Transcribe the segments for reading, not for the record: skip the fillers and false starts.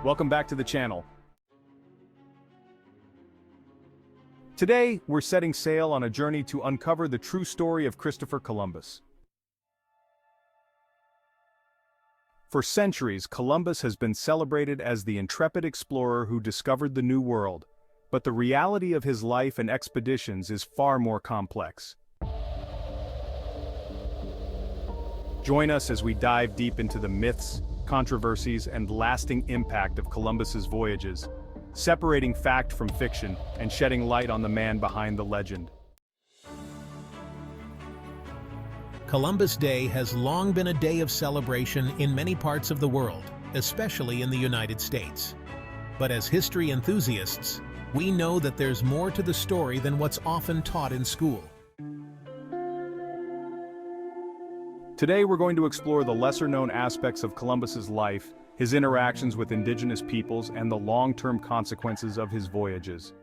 Welcome back to the channel. Today, we're setting sail on a journey to uncover the true story of Christopher Columbus. For centuries, Columbus has been celebrated as the intrepid explorer who discovered the New World, but the reality of his life and expeditions is far more complex. Join us as we dive deep into the myths, controversies, and lasting impact of Columbus's voyages, separating fact from fiction and shedding light on the man behind the legend. Columbus Day has long been a day of celebration in many parts of the world, especially in the United States. But as history enthusiasts, we know that there's more to the story than what's often taught in school. Today we're going to explore the lesser-known aspects of Columbus's life, his interactions with indigenous peoples, and the long-term consequences of his voyages.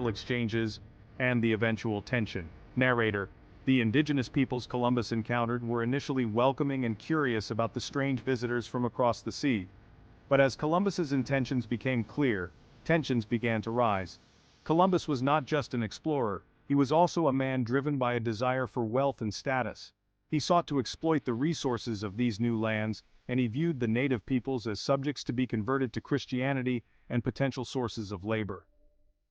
Exchanges, and the eventual tension. Narrator: the indigenous peoples Columbus encountered were initially welcoming and curious about the strange visitors from across the sea. But as Columbus's intentions became clear, tensions began to rise. Columbus was not just an explorer, he was also a man driven by a desire for wealth and status. He sought to exploit the resources of these new lands, and he viewed the native peoples as subjects to be converted to Christianity and potential sources of labor.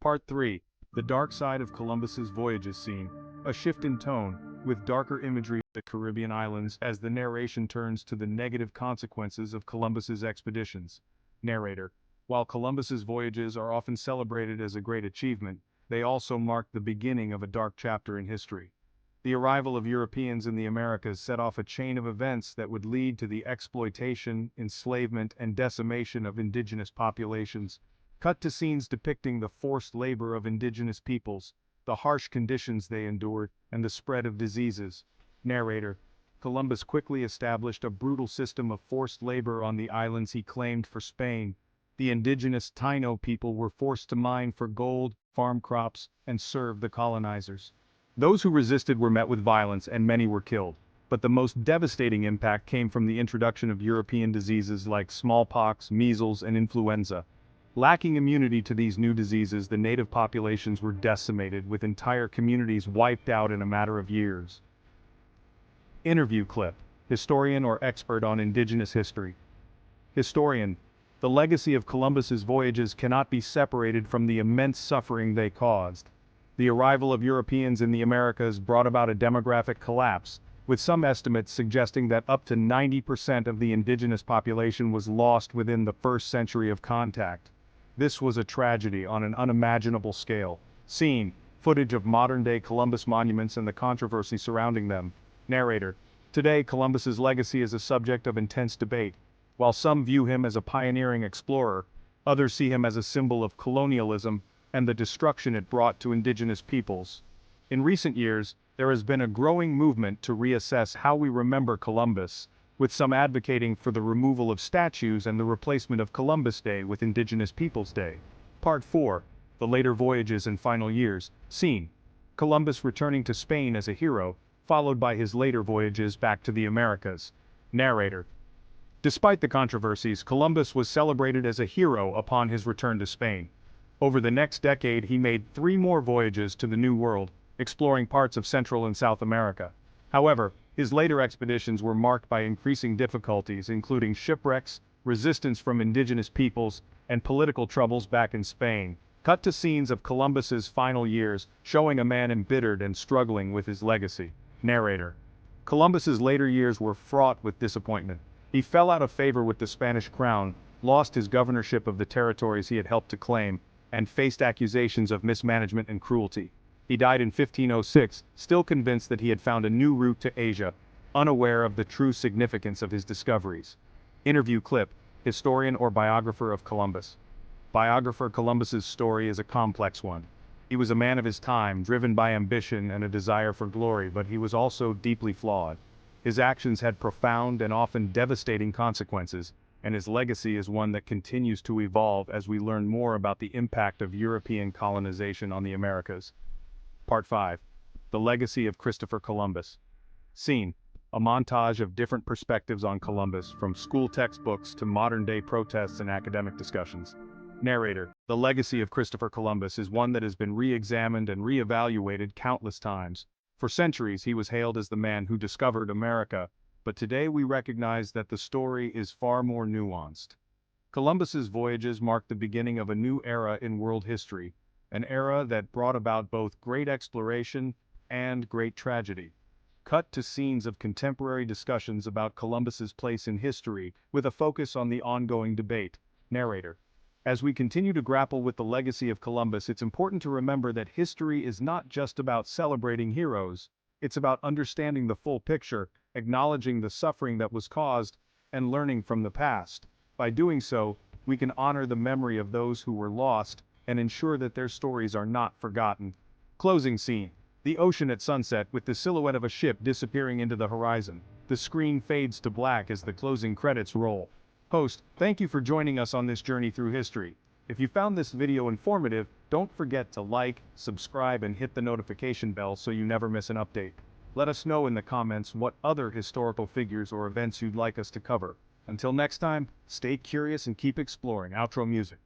Part 3. The dark side of Columbus's voyages scene. A shift in tone, with darker imagery of the Caribbean islands as the narration turns to the negative consequences of Columbus's expeditions. Narrator: while Columbus's voyages are often celebrated as a great achievement, they also mark the beginning of a dark chapter in history. The arrival of Europeans in the Americas set off a chain of events that would lead to the exploitation, enslavement, and decimation of indigenous populations. Cut to scenes depicting the forced labor of indigenous peoples, the harsh conditions they endured, and the spread of diseases. Narrator: Columbus quickly established a brutal system of forced labor on the islands he claimed for Spain. The indigenous Taino people were forced to mine for gold, farm crops, and serve the colonizers. Those who resisted were met with violence and many were killed. But the most devastating impact came from the introduction of European diseases like smallpox, measles, and influenza. Lacking immunity to these new diseases, the native populations were decimated, with entire communities wiped out in a matter of years. Interview clip: historian or expert on indigenous history. Historian: The legacy of Columbus's voyages cannot be separated from the immense suffering they caused. The arrival of Europeans in the Americas brought about a demographic collapse, with some estimates suggesting that up to 90% of the indigenous population was lost within the first century of contact. This was a tragedy on an unimaginable scale. Scene: footage of modern-day Columbus monuments and the controversy surrounding them. Narrator: Today, Columbus's legacy is a subject of intense debate. While some view him as a pioneering explorer, others see him as a symbol of colonialism and the destruction it brought to indigenous peoples. In recent years, there has been a growing movement to reassess how we remember Columbus, with some advocating for the removal of statues and the replacement of Columbus Day with Indigenous Peoples Day. Part 4: The Later Voyages and Final Years. Scene: Columbus returning to Spain as a hero, followed by his later voyages back to the Americas. Narrator: Despite the controversies, Columbus was celebrated as a hero upon his return to Spain. Over the next decade, he made 3 more voyages to the New World, exploring parts of Central and South America. However, his later expeditions were marked by increasing difficulties, including shipwrecks, resistance from indigenous peoples, and political troubles back in Spain. Cut to scenes of Columbus's final years, showing a man embittered and struggling with his legacy. Narrator: Columbus's later years were fraught with disappointment. He fell out of favor with the Spanish crown, lost his governorship of the territories he had helped to claim, and faced accusations of mismanagement and cruelty. He died in 1506, still convinced that he had found a new route to Asia, unaware of the true significance of his discoveries. Interview clip: historian or biographer of Columbus. Biographer: Columbus's story is a complex one. He was a man of his time, driven by ambition and a desire for glory, but he was also deeply flawed. His actions had profound and often devastating consequences, and his legacy is one that continues to evolve as we learn more about the impact of European colonization on the Americas. Part 5: The Legacy of Christopher Columbus. Scene: a montage of different perspectives on Columbus, from school textbooks to modern-day protests and academic discussions. Narrator: The legacy of Christopher Columbus is one that has been re-examined and re-evaluated countless times. For centuries, he was hailed as the man who discovered America, but today we recognize that the story is far more nuanced. Columbus's voyages marked the beginning of a new era in world history, an era that brought about both great exploration and great tragedy. Cut to scenes of contemporary discussions about Columbus's place in history, with a focus on the ongoing debate. Narrator: As we continue to grapple with the legacy of Columbus, it's important to remember that history is not just about celebrating heroes. It's about understanding the full picture, acknowledging the suffering that was caused, and learning from the past. By doing so, we can honor the memory of those who were lost and ensure that their stories are not forgotten. Closing scene: the ocean at sunset, with the silhouette of a ship disappearing into the horizon. The screen fades to black as the closing credits roll. Host: Thank you for joining us on this journey through history. If you found this video informative, don't forget to like, subscribe, and hit the notification bell so you never miss an update. Let us know in the comments what other historical figures or events you'd like us to cover. Until next time, stay curious and keep exploring. Outro music.